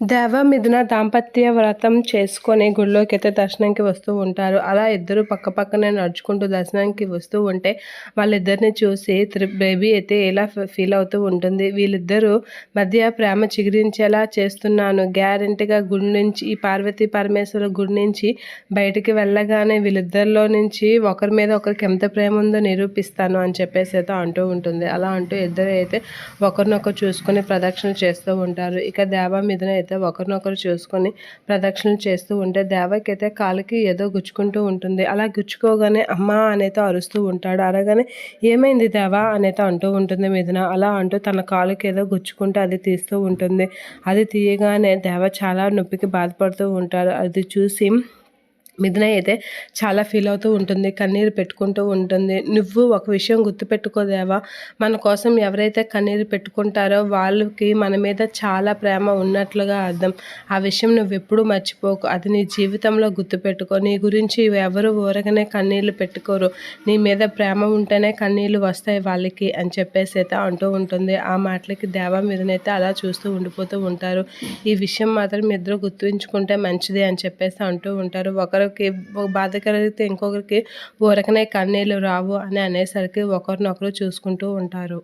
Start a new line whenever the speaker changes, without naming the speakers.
దేవమిథున దాంపత్య వ్రతం చేసుకొని గుడిలోకైతే దర్శనానికి వస్తూ ఉంటారు. అలా ఇద్దరు పక్కపక్కనే నడుచుకుంటూ దర్శనానికి వస్తూ ఉంటే వాళ్ళిద్దరిని చూసి బేబీ అయితే ఇలా ఫీల్ అవుతూ ఉంటుంది. వీళ్ళిద్దరూ మధ్య ప్రేమ చిగురించేలా చేస్తున్నాను. గ్యారెంటీగా గుడి నుంచి ఈ పార్వతీ పరమేశ్వర గుడి నుంచి బయటికి వెళ్ళగానే వీళ్ళిద్దరిలో నుంచి ఒకరి మీద ఒకరికి ఎంత ప్రేమ ఉందో నిరూపిస్తాను అని చెప్పేసి అయితే అంటూ ఉంటుంది. అలా అంటూ ఇద్దరు అయితే ఒకరినొకరు చూసుకొని ప్రదక్షిణలు చేస్తూ ఉంటారు. ఇక దేవమిథున అయితే ఒకరినొకరు చూసుకొని ప్రదక్షిణలు చేస్తూ ఉంటే దేవకైతే కాలికి ఏదో గుచ్చుకుంటూ ఉంటుంది. అలా గుచ్చుకోగానే అమ్మా అనైతే అరుస్తూ ఉంటాడు. అరగానే ఏమైంది దేవా అనైతే అంటూ ఉంటుంది మిథున. అలా అంటూ తన కాలుకి ఏదో గుచ్చుకుంటే అది తీస్తూ ఉంటుంది. అది తీయగానే దేవ చాలా నొప్పికి బాధపడుతూ ఉంటారు. అది చూసి మిథున అయితే చాలా ఫీల్ అవుతూ ఉంటుంది. కన్నీరు పెట్టుకుంటూ ఉంటుంది. నువ్వు ఒక విషయం గుర్తుపెట్టుకోదేవా, మన కోసం ఎవరైతే కన్నీరు పెట్టుకుంటారో వాళ్ళకి మన మీద చాలా ప్రేమ ఉన్నట్లుగా అర్థం. ఆ విషయం నువ్వెప్పుడూ మర్చిపోకు. అది నీ జీవితంలో గుర్తుపెట్టుకో. నీ గురించి ఎవరు ఊరగానే కన్నీళ్లు పెట్టుకోరు. నీ మీద ప్రేమ ఉంటేనే కన్నీళ్లు వస్తాయి వాళ్ళకి అని చెప్పేసి అయితే అంటూ ఉంటుంది. ఆ మాటలకి దేవ మీదనైతే అలా చూస్తూ ఉండిపోతూ ఉంటారు. ఈ విషయం మాత్రం మీ ఇద్దరు గుర్తుంచుకుంటే మంచిది అని చెప్పేసి అంటూ ఉంటారు. ఒకరికి బాధ కలిగితే ఇంకొకరికి ఊరకనే కన్నీళ్ళు రావు అని అనేసరికి ఒకరినొకరు చూసుకుంటూ ఉంటారు.